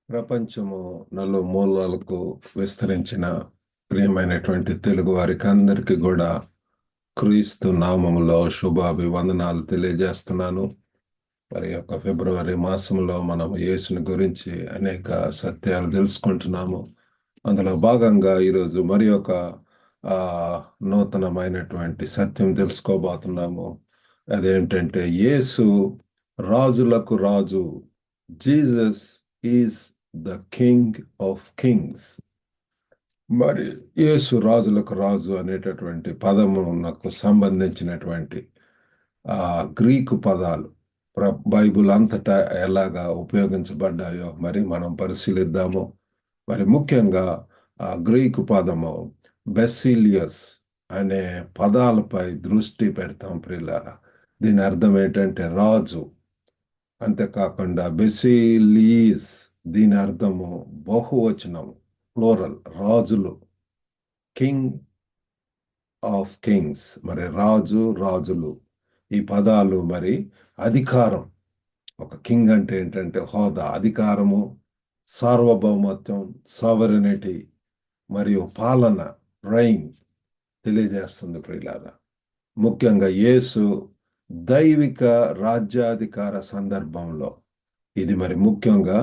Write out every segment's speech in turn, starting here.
ప్రపంచము నలుమూలలకు విస్తరించిన ప్రియమైనటువంటి తెలుగు వారికి అందరికీ కూడా క్రీస్తు నామములో శుభాభివందనాలు తెలియజేస్తున్నాను. మరి యొక్క ఫిబ్రవరి మాసంలో మనం యేసుని గురించి అనేక సత్యాలు తెలుసుకుంటున్నాము. అందులో భాగంగా ఈరోజు మరి ఒక ఆ, నూతనమైనటువంటి సత్యం తెలుసుకోబోతున్నాము. అదేంటంటే యేసు రాజులకు రాజు. Jesus is the king of kings. మరి యేసు రాజులకు రాజు అనేటటువంటి పదమునకు సంబంధించినటువంటి ఆ గ్రీకు పదాలు బైబిల్ అంతటా ఎలాగా ఉపయోగించబడ్డాయో మరి మనం పరిశీలిద్దాము. మరి ముఖ్యంగా ఆ గ్రీకు పదము బెసిలియస్ అనే పదాలపై దృష్టి పెడతాం ప్రియులారా. దీని అర్థం ఏంటంటే రాజు. అంతేకాకుండా బెసిలీస్ దీని అర్థము బహువచనం, ప్లోరల్, రాజులు, కింగ్ ఆఫ్ కింగ్స్. మరి రాజు, రాజులు ఈ పదాలు మరి అధికారం. ఒక కింగ్ అంటే ఏంటంటే హోదా, అధికారము, సార్వభౌమత్వం, సావరెనిటీ మరియు పాలన, రైన్ తెలియజేస్తుంది ప్రియులారా. ముఖ్యంగా యేసు దైవిక రాజ్యాధికార సందర్భంలో ఇది మరి ముఖ్యంగా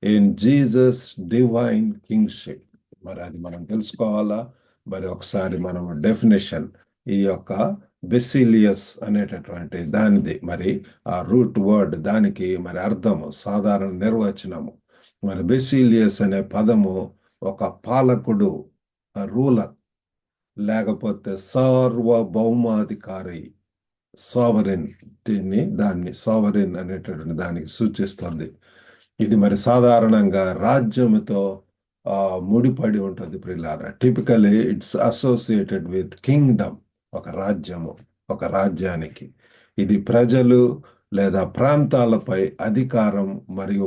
ఇన్ జీసస్ డివైన్ కింగ్షిప్. మరి అది మనం తెలుసుకోవాలా. మరి ఒకసారి మనం డెఫినేషన్ ఈ యొక్క బెసిలియస్ అనేటటువంటి దానిది మరి ఆ రూట్ వర్డ్ దానికి మరి అర్థము సాధారణ నిర్వచనము. మరి బెసిలియస్ అనే పదము ఒక పాలకుడు, రూలర్, లేకపోతే సార్వభౌమాధికారి, సావరెన్. దాన్ని సావరెన్ అనేటటువంటి దానికి సూచిస్తుంది. ఇది మరి సాధారణంగా రాజ్యముతో ముడిపడి ఉంటుంది ప్రియులారా. Typically it's associated with Kingdom. ఒక రాజ్యము, ఒక రాజ్యానికి ఇది ప్రజలు లేదా ప్రాంతాలపై అధికారం మరియు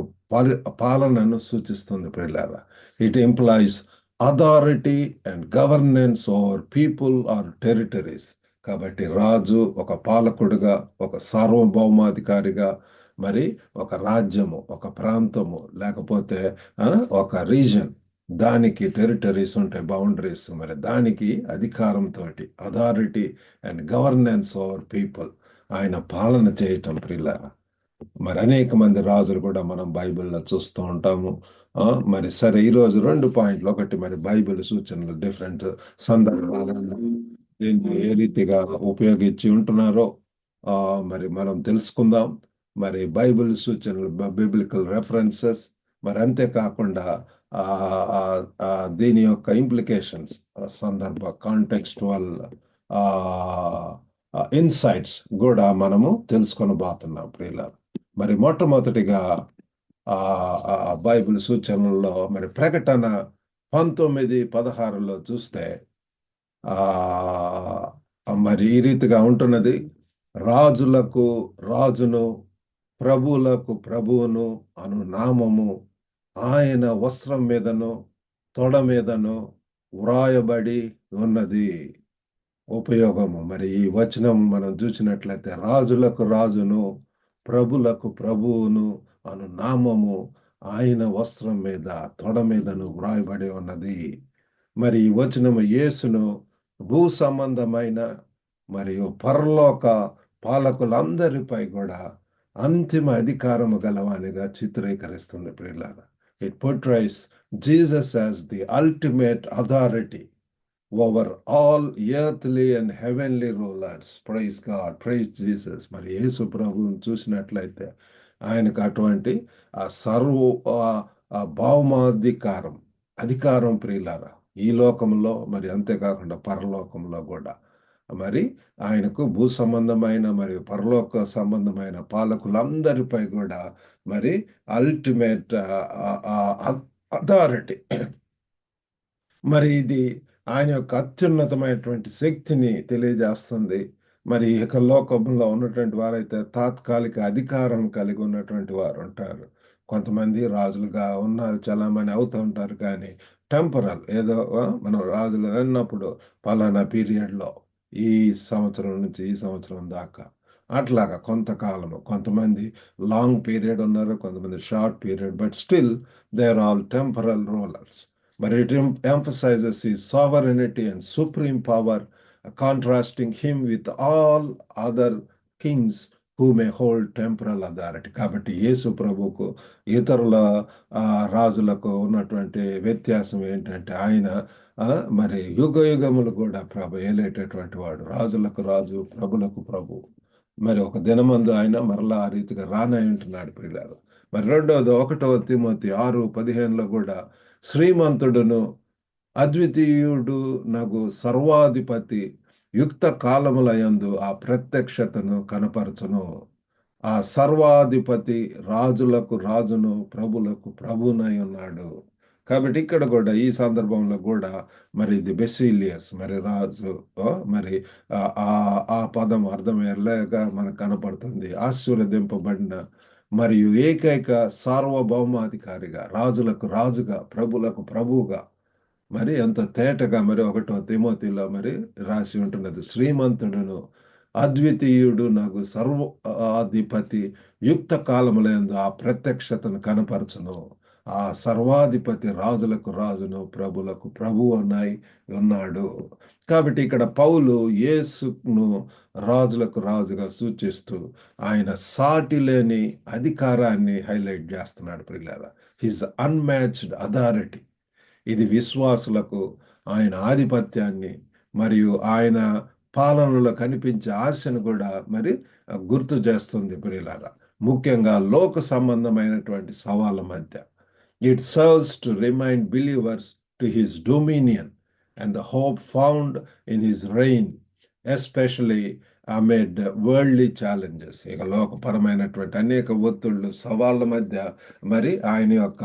పాలనను సూచిస్తుంది ప్రియులారా. It employs authority and governance over people or territories. కాబట్టి రాజు ఒక పాలకుడుగా, ఒక సార్వభౌమాధికారిగా, మరి ఒక రాజ్యము, ఒక ప్రాంతము, లేకపోతే ఒక రీజన్, దానికి టెరిటరీస్ ఉంటాయి, బౌండరీస్. మరి దానికి అధికారంతో, authority and governance over people, ఆయన పాలన చేయటం ప్రియులారా. మరి అనేక మంది రాజులు కూడా మనం బైబిల్లో చూస్తూ ఉంటాము. మరి సరే, ఈరోజు 2 పాయింట్లు. ఒకటి మరి బైబిల్ సూచనలు డిఫరెంట్ సందర్భాలలో దీన్ని ఏ రీతిగా ఉపయోగించి ఉంటున్నారో మరి మనం తెలుసుకుందాం. మరి బైబిల్ సూచనలు, బిబ్లికల్ రెఫరెన్సెస్, మరి అంతేకాకుండా ఆ, ఆ, ఆ, దీని యొక్క ఇంప్లికేషన్స్, సందర్భ కాంటెక్స్టువల్ ఇన్సైట్స్ కూడా మనము తెలుసుకొని పోతున్నాం ప్రియుల. మరి మొట్టమొదటిగా ఆ ఆ బైబిల్ సూచనల్లో మరి ప్రకటన 19:16లో చూస్తే మరి ఈ రీతిగా ఉంటున్నది. రాజులకు రాజును, ప్రభువులకు ప్రభువును అను నామము ఆయన వస్త్రం మీదను తొడ మీదను వ్రాయబడి ఉన్నది. ఉపయోగము మరి ఈ వచనం మనం చూసినట్లయితే రాజులకు రాజును, ప్రభులకు ప్రభువును అను నామము ఆయన వస్త్రం మీద తొడ మీదను వ్రాయబడి ఉన్నది. మరి ఈ వచనము యేసును భూ సంబంధమైన మరియు పరలోక పాలకులందరిపై కూడా అంతిమ అధికారము గలవానిగా చిత్రీకరిస్తుంది ప్రియులారా. It portrays Jesus as the ultimate authority over all earthly and heavenly rulers. Praise God, praise Jesus. మరి యేసు ప్రభువుని చూసినట్లయితే ఆయనకు అటువంటి ఆ సర్వ భౌమాధికారం, అధికారం ప్రియులారా, ఈ లోకంలో మరి అంతేకాకుండా పరలోకంలో కూడా. మరి ఆయనకు భూ సంబంధమైన మరియు పరలోక సంబంధమైన పాలకులందరిపై కూడా మరి అల్టిమేట్ అథారిటీ. మరి ఇది ఆయన యొక్క అత్యున్నతమైనటువంటి శక్తిని తెలియజేస్తుంది. మరి ఇక లోకంలో ఉన్నటువంటి వారైతే తాత్కాలిక అధికారం కలిగి ఉన్నటువంటి వారు ఉంటారు. కొంతమంది రాజులుగా ఉన్నారు, చలామణి అవుతూ ఉంటారు. కానీ టెంపరల్ ఏదో మనం రాజులు అన్నప్పుడు పలానా పీరియడ్లో ఈ సంవత్సరం నుంచి ఈ సంవత్సరం దాకా అట్లాగా కొంతకాలము కొంతమంది లాంగ్ పీరియడ్ ఉన్నారు, కొంతమంది short period, but still they are all temporal rulers. But it emphasizes his sovereignty and supreme power, contrasting him with all other kings who may hold temporal authority. కాబట్టి యేసు ప్రభువుకు ఇతరుల రాజులకు ఉన్నటువంటి వ్యత్యాసం ఏంటంటే ఆయన మరి యుగ యుగములు కూడా ప్రభు ఏలేటటువంటి వాడు, రాజులకు రాజు, ప్రభులకు ప్రభు. మరి ఒక దినమందు ఆయన మరలా ఆ రీతిగా రానై ఉంటున్నాడు ప్రియులారు. మరి రెండవది 1 తిమోతి 6:15 కూడా శ్రీమంతుడును అద్వితీయుడు నగు సర్వాధిపతి యుక్త కాలములయందు ఆ ప్రత్యక్షతను కనపరచును. ఆ సర్వాధిపతి రాజులకు రాజును, ప్రభులకు ప్రభునై ఉన్నాడు. కాబట్టి ఇక్కడ కూడా ఈ సందర్భంలో కూడా మరి ఇది బెసిలియస్, మరి రాజు, మరి ఆ పదం అర్థమయ్యేలాగా మనకు కనపడుతుంది. ఆశీర్వదింపబడిన మరియు ఏకైక సార్వభౌమాధికారిగా, రాజులకు రాజుగా, ప్రభులకు ప్రభువుగా, మరి ఎంత తేటగా మరి 1 తిమోతిలో మరి రాసి ఉంటున్నది. శ్రీమంతుడును అద్వితీయుడు నాకు సర్వాధిపతి యుక్త కాలములందు ఆ ప్రత్యక్షతను కనపరచును. ఆ సర్వాధిపతి రాజులకు రాజును, ప్రభులకు ప్రభువు అన్నాయి ఉన్నాడు. కాబట్టి ఇక్కడ పౌలు యేసును రాజులకు రాజుగా సూచిస్తూ ఆయన సాటి లేని అధికారాన్ని హైలైట్ చేస్తున్నాడు ప్రియులారా. His unmatched authority. ఇది విశ్వాసులకు ఆయన ఆధిపత్యాన్ని మరియు ఆయన పాలనలో కనిపించే ఆశను కూడా మరి గుర్తు చేస్తుంది ప్రియులారా. ముఖ్యంగా లోక సంబంధమైనటువంటి సవాళ్ళ మధ్య it serves to remind believers to his dominion and the hope found in his reign, especially amid worldly challenges. ఇక లోకపరమైనటువంటి అనేక ఒత్తిళ్లు, సవాళ్ళ మధ్య మరి ఆయన యొక్క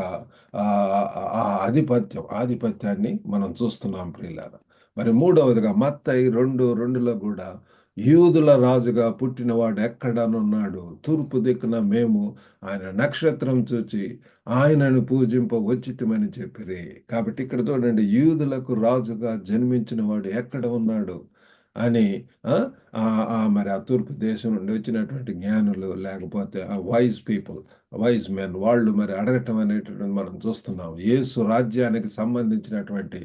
ఆధిపత్యాన్ని మనం చూస్తున్నాం ప్రియులారా. మరి మూడవదిగా మత్తయి 2:2లో కూడా యూదుల రాజుగా పుట్టినవాడు ఎక్కడనున్నాడు, తూర్పు దిక్కున మేము ఆయన నక్షత్రం చూచి ఆయనను పూజింప వచ్చితమని చెప్పిరి. కాబట్టి ఇక్కడ చూడండి, యూదులకు రాజుగా జన్మించిన వాడు ఎక్కడ ఉన్నాడు అని మరి ఆ తూర్పు దేశం నుండి వచ్చినటువంటి జ్ఞానులు, లేకపోతే వైజ్ మెన్ వాళ్ళు మరి అడగటం అనేటటువంటి మనం చూస్తున్నాం. యేసు రాజ్యానికి సంబంధించినటువంటి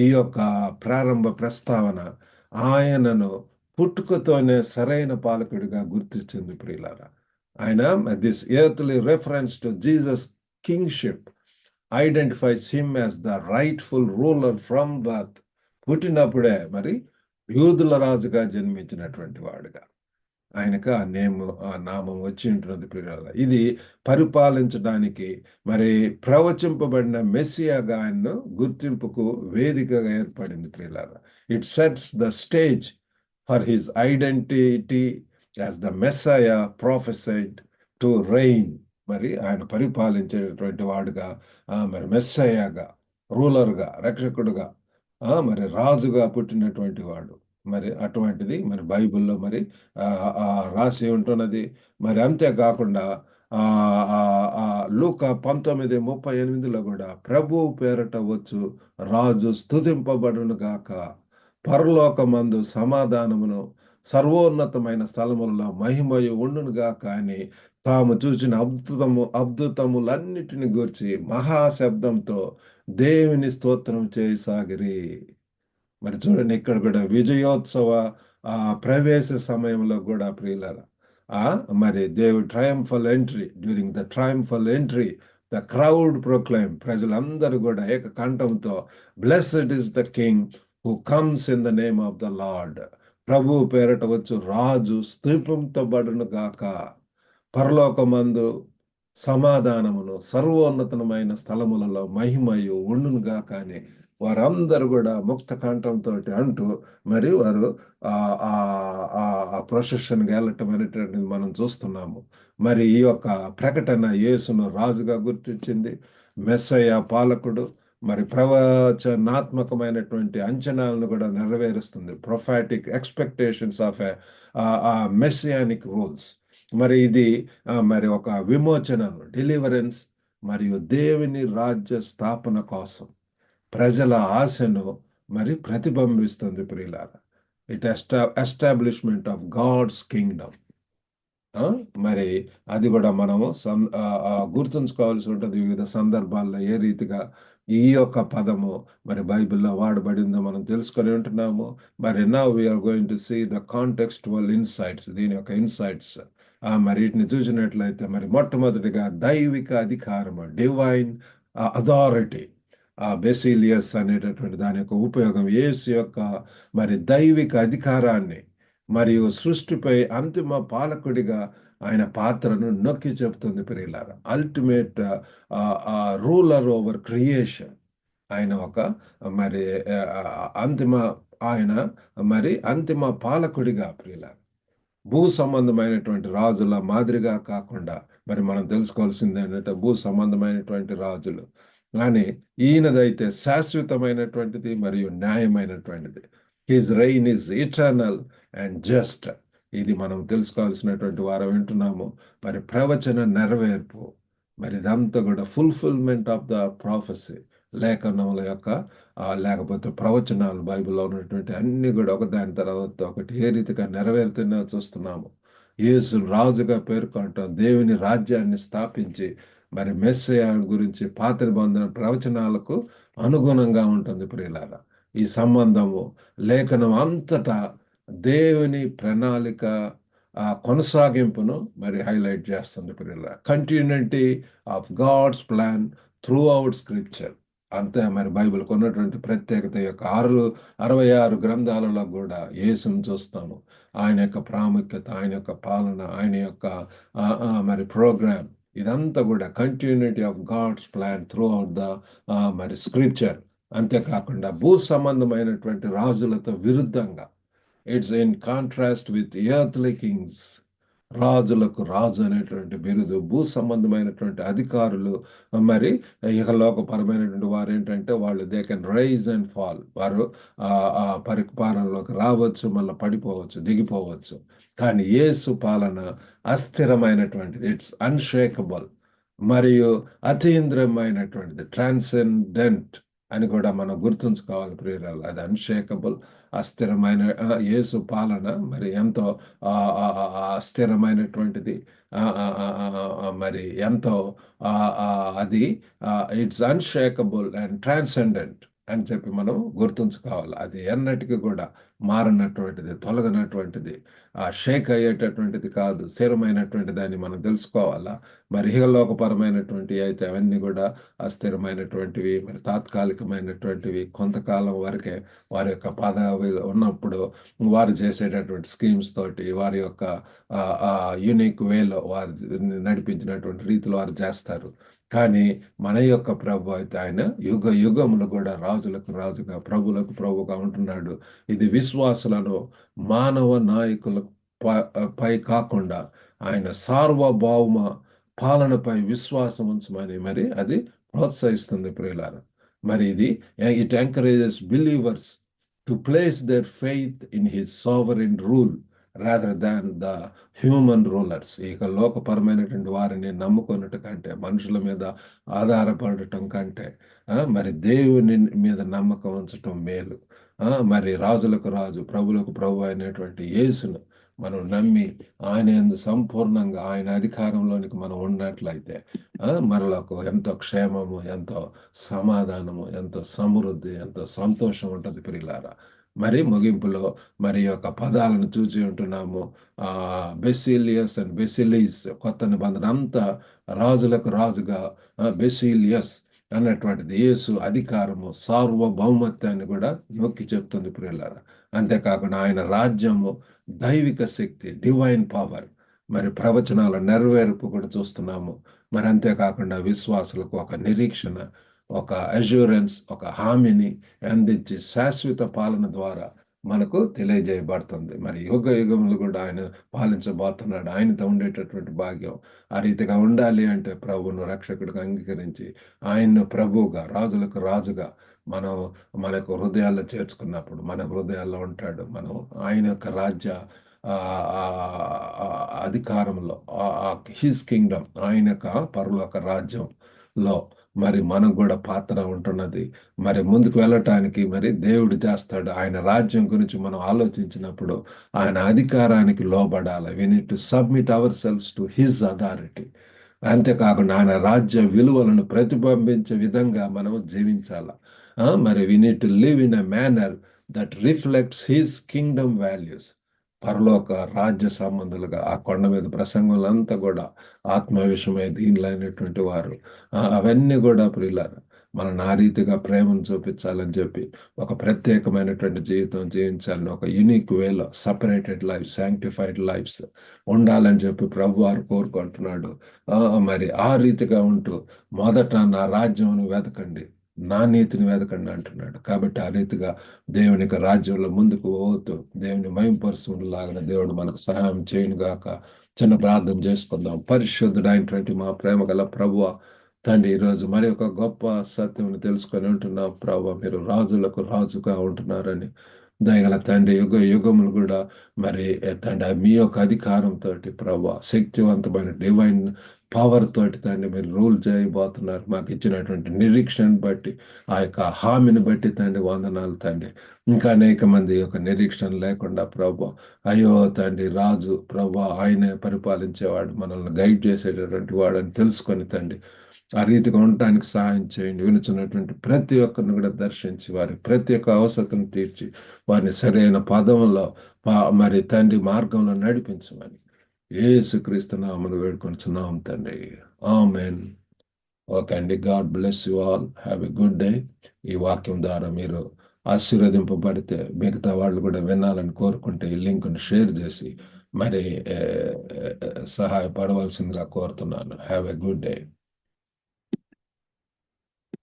ఈ యొక్క ప్రారంభ ప్రస్తావన ఆయనను పుట్టుకతోనే సరైన పాలకుడిగా గుర్తించింది ప్రియులారా. ఆయన this earthly reference to Jesus kingship identifies him as the rightful ruler from birth. పుట్టినప్పుడే మరి యూదుల రాజుగా జన్మించినటువంటి వాడుగా ఆయనకు ఆ నామం వచ్చి ఉంటున్నది ప్రియులారా. ఇది పరిపాలించడానికి మరి ప్రవచింపబడిన మెస్సియాగా ఆయన్ను గుర్తింపుకు వేదికగా ఏర్పడింది ప్రియులారా. It sets the stage for his identity as the Messiah prophesied to rain. మరి ఆయన పరిపాలించేటటువంటి వాడుగా, మరి మెస్సయాగా, రూలర్గా, రక్షకుడుగా, మరి రాజుగా పుట్టినటువంటి వాడు. మరి అటువంటిది మరి బైబిల్లో మరి రాసి ఉంటున్నది. మరి అంతేకాకుండా లూకా 19:38లో కూడా ప్రభువు పేరట వచ్చు రాజు స్తుతింపబడును గాక, పరలోకమందు సమాధానమును, సర్వోన్నతమైన స్థలములలో మహిమయు ఉండును గాక అని తాము చూసిన అద్భుతములన్నిటిని గూర్చి మహాశబ్దంతో దేవుని స్తోత్రం చేయసాగిరి. మరి చూడండి, ఇక్కడ కూడా విజయోత్సవ ప్రవేశ సమయంలో కూడా ప్రియులారా, మరి దేవుడు triumphal entry, during the triumphal entry the crowd proclaim, ప్రజలందరూ కూడా ఏకకంఠంతో blessed is the king who comes in the name of the Lord. ప్రభు పేరట వచ్చు రాజు స్తుతింపబడును గాక, పరలోకమందు సమాధానమును, సర్వోన్నతమైన స్థలములలో మహిమయు ఉండును గాక అని వారందరూ కూడా ముక్త కంఠంతో అంటూ మరి వారు ఆ ప్రొసెషన్కి వెళ్ళటం అనేటువంటిది మనం చూస్తున్నాము. మరి ఈ యొక్క ప్రకటన యేసును రాజుగా గుర్తించింది, మెస్సయ్య పాలకుడు, మరి ప్రవచనాత్మకమైనటువంటి అంచనాలను కూడా నెరవేరుస్తుంది. ప్రొఫాటిక్ ఎక్స్పెక్టేషన్స్ ఆఫ్ మెస్సియానిక్ రూల్స్. మరి ఇది మరి ఒక విమోచనను, డెలివరెన్స్ మరియు దేవుని రాజ్య స్థాపన కోసం ప్రజల ఆశను మరి ప్రతిబింబిస్తుంది ప్రియులారా. It establishment of God's kingdom. ఆ, మరి అది కూడా మనము గుర్తుంచుకోవాల్సి ఉంటుంది వివిధ సందర్భాల్లో ఏ రీతిగా ఈ యొక్క పదము మరి బైబిల్లో వాడబడిందో మనం తెలుసుకొని ఉంటున్నాము. మరి now we are going to see the contextual insights, దీని యొక్క ఇన్సైట్స్. మరి వీటిని చూసినట్లయితే మరి మొట్టమొదటిగా దైవిక అధికారము, డివైన్ అథారిటీ. బెసిలియస్ అనేటటువంటి దాని యొక్క ఉపయోగం యేసు యొక్క మరి దైవిక అధికారాన్ని మరియు సృష్టిపై అంతిమ పాలకుడిగా ఆయన పాత్రను నొక్కి చెప్తుంది ప్రియులారా. Ultimate ruler over creation. ఆయన ఒక మరి అంతిమ ఆయన మరి అంతిమ పాలకుడిగా ప్రియులారా. భూ సంబంధమైనటువంటి రాజుల మాదిరిగా కాకుండా మరి మనం తెలుసుకోవాల్సింది ఏంటంటే భూ సంబంధమైనటువంటి రాజులు కానీ ఈయనదైతే శాశ్వతమైనటువంటిది మరియు న్యాయమైనటువంటిది. His reign is eternal and just. ఇది మనం తెలుసుకోవాల్సినటువంటి వారం వింటున్నాము. మరి ప్రవచన నెరవేర్పు, మరి ఇదంతా కూడా ఫుల్ఫిల్మెంట్ ఆఫ్ ద ప్రాఫెసీ, లేఖనముల యొక్క లేకపోతే ప్రవచనాలు బైబిల్లో ఉన్నటువంటి అన్ని కూడా ఒకదాని తర్వాత ఒకటి ఏ రీతిగా నెరవేరుతున్నా చూస్తున్నాము. యేసు రాజుగా పేర్కొనటం, దేవుని రాజ్యాన్ని స్థాపించి మరి మెస్సయ గురించి పాత నిబంధన ప్రవచనాలకు అనుగుణంగా ఉంటుంది ప్రియులారా. ఈ సంబంధము లేఖనం అంతటా దేవుని ప్రణాళిక కొనసాగింపును మరి హైలైట్ చేస్తుంది ప్రియులారా. Continuity of God's plan throughout scripture. అంతే మరి బైబిల్కి ఉన్నటువంటి ప్రత్యేకత యొక్క 66 గ్రంథాలలో కూడా యేసును చూస్తాము. ఆయన యొక్క ప్రాముఖ్యత, ఆయన యొక్క పాలన, ఆయన యొక్క మరి ప్రోగ్రామ్, ఇదంతా కూడా continuity of God's plan throughout the మరి స్క్రిప్చర్. అంతేకాకుండా భూ సంబంధమైనటువంటి రాజులతో విరుద్ధంగా, it's in contrast with earthly kings. రాజులకు రాజు అనేటువంటి బిరుదు, భూ సంబంధమైనటువంటి అధికారులు మరి ఇహలోకపరమైనటువంటి వారు ఏంటంటే వాళ్ళు they can rise and fall. వారు పరిపాలనలోకి రావచ్చు, మళ్ళీ పడిపోవచ్చు, దిగిపోవచ్చు. కానీ యేసు పాలన అస్థిరమైనటువంటిది, ఇట్స్ అన్షేకబుల్ మరియు అతీంద్రమైనటువంటిది, ట్రాన్సెండెంట్ అని కూడా మనం గుర్తుంచుకోవాలి ప్రియురాలు. అది అన్షేకబుల్, అస్థిరమైన యేసు పాలన మరి ఎంతో అస్థిరమైనటువంటిది, మరి ఎంతో అది ఇట్స్ అన్షేకబుల్ అండ్ ట్రాన్సెండెంట్ అని చెప్పి మనం గుర్తుంచుకోవాలి. అది ఎన్నటికీ కూడా మారినటువంటిది, తొలగనటువంటిది, షేక్ అయ్యేటటువంటిది కాదు, స్థిరమైనటువంటిది అని మనం తెలుసుకోవాలా. మరి ఇహలోకపరమైనటువంటి అయితే అవన్నీ కూడా అస్థిరమైనటువంటివి, మరి తాత్కాలికమైనటువంటివి, కొంతకాలం వరకే వారి యొక్క పదవిలో ఉన్నప్పుడు వారు చేసేటటువంటి స్కీమ్స్ తోటి వారి యొక్క యూనిక్ వేలో వారు నడిపించినటువంటి రీతిలో వారు చేస్తారు. కానీ మన యొక్క ప్రభు అయితే ఆయన యుగ యుగములు కూడా రాజులకు రాజుగా, ప్రభులకు ప్రభుగా ఉంటున్నాడు. ఇది విశ్వాసులను మానవ నాయకుల పై కాకుండా ఆయన సార్వభౌమ పాలనపై విశ్వాసం ఉంచమని మరి అది ప్రోత్సహిస్తుంది ప్రియులారా. మరి ఇది it encourages believers to place their faith in his sovereign rule rather than the human rulers. ఇక లోకపరమైనటువంటి వారిని నమ్ముకున్నట్టు కంటే, మనుషుల మీద ఆధారపడటం కంటే మరి దేవుని మీద నమ్మకం ఉంచటం మేలు. మరి రాజులకు రాజు, ప్రభులకు ప్రభు అయినటువంటి యేసును మనం నమ్మి ఆయన యందు సంపూర్ణంగా ఆయన అధికారంలోనికి మనం ఉన్నట్లయితే మనలకు ఎంతో క్షేమము, ఎంతో సమాధానము, ఎంతో సమృద్ధి, ఎంతో సంతోషం ఉంటుంది ప్రియులారా. మరి ముగింపులో మరి యొక్క పదాలను చూసి ఉంటున్నాము. బెసిలియస్ అండ్ బెసిలీస్, కొత్త నిబంధన అంతా రాజులకు రాజుగా బెసిలియస్ అన్నటువంటిది యేసు అధికారము, సార్వభౌమత్వాన్ని కూడా నొక్కి చెప్తుంది ప్రియులారా. అంతేకాకుండా ఆయన రాజ్యము, దైవిక శక్తి, డివైన్ పవర్, మరి ప్రవచనాల నెరవేర్పు కూడా చూస్తున్నాము. మరి అంతేకాకుండా విశ్వాసులకు ఒక నిరీక్షణ, ఒక అష్యూరెన్స్, ఒక హామీని అందించి శాశ్వత పాలన ద్వారా మనకు తెలియజేయబడుతుంది. మరి యుగ యుగములు కూడా ఆయన పాలించబోతున్నాడు. ఆయనతో ఉండేటటువంటి భాగ్యం. ఆ రీతిగా ఉండాలి అంటే ప్రభువును రక్షకుడిగా అంగీకరించి ఆయన్ను ప్రభువుగా, రాజులకు రాజుగా మనం మనకు హృదయాల్లో చేర్చుకున్నప్పుడు మన హృదయాల్లో ఉంటాడు. మనం ఆయన యొక్క రాజ్య అధికారంలో, హిస్ కింగ్డమ్, ఆయన యొక్క పరలోక రాజ్యం లో మరి మనకు కూడా పాత్ర ఉంటున్నది. మరి ముందుకు వెళ్ళటానికి మరి దేవుడు చేస్తాడు. ఆయన రాజ్యం గురించి మనం ఆలోచించినప్పుడు ఆయన అధికారానికి లోబడాలి. We need to submit ourselves to his authority. అంతేకాకుండా ఆయన రాజ్య విలువలను ప్రతిబింబించే విధంగా మనం జీవించాల. మరి we need to live in a manner that reflects his kingdom values. పరలోక రాజ్య సంబంధులుగా ఆ కొండ మీద ప్రసంగులంతా కూడా ఆత్మ విషయమై దీనిలైనటువంటి వారు అవన్నీ కూడా ప్రియులారా మనం ఆ రీతిగా ప్రేమను చూపించాలని చెప్పి ఒక ప్రత్యేకమైనటువంటి జీవితం జీవించాలని ఒక యునిక్ వేలో సపరేటెడ్ లైఫ్ శాంక్టిఫైడ్ లైఫ్స్ ఉండాలని చెప్పి ప్రభు వారు కోరుకుంటున్నాడు. ఆ, మరి ఆ రీతిగా ఉంటూ మొదట నా రాజ్యమును వెతకండి, నా నీతిని వెతకండి అంటున్నాడు. కాబట్టి ఆ రీతిగా దేవునికి రాజ్యంలో ముందుకు పోతూ దేవుని మహింపరుస్తుండలాగిన దేవుడు మనకు సహాయం చేయను గాక. చిన్న ప్రార్థన చేసుకుందాం. పరిశుద్ధుడైనటువంటి మా ప్రేమ గల ప్రభువ తండ్రి, ఈరోజు మరి ఒక గొప్ప సత్యం తెలుసుకొని ఉంటున్నాం ప్రభు. మీరు రాజులకు రాజుగా ఉంటున్నారని దయగల తండ్రి, యుగ యుగములు కూడా మరి తండ్రి మీ యొక్క అధికారంతో ప్రభు శక్తివంతమైన డివైన్ పవర్ తోటి తండ్రి మీరు రూల్ చేయబోతున్నారు. మాకు ఇచ్చినటువంటి నిరీక్షణ బట్టి ఆ యొక్క హామీని బట్టి తండ్రి వందనాలు తండ్రి. ఇంకా అనేక మంది యొక్క నిరీక్షణ లేకుండా ప్రభు అయ్యో తండ్రి రాజు ప్రభు ఆయనే పరిపాలించేవాడు, మనల్ని గైడ్ చేసేటటువంటి వాడు అని తెలుసుకొని తండ్రి ఆ రీతిగా ఉండటానికి సహాయం చేయండి. వినుచున్నటువంటి ప్రతి ఒక్కరిని కూడా దర్శించి వారి ప్రతి ఒక్క అవసరతను తీర్చి వారిని సరైన పదంలో మరి తండ్రి మార్గంలో నడిపించమని యేసుక్రీస్తు నామమున వేడుకొనుచున్నాం తండ్రి. ఆమేన్. ఓకే అండి. God bless you all. Have a good day. ఈ వాక్యం ద్వారా మీరు ఆశీర్వదింపబడితే మిగతా వాళ్ళు కూడా వినాలని కోరుకుంటే ఈ లింక్ను షేర్ చేసి మరి సహాయపడవలసిందిగా కోరుతున్నాను. Have a good day.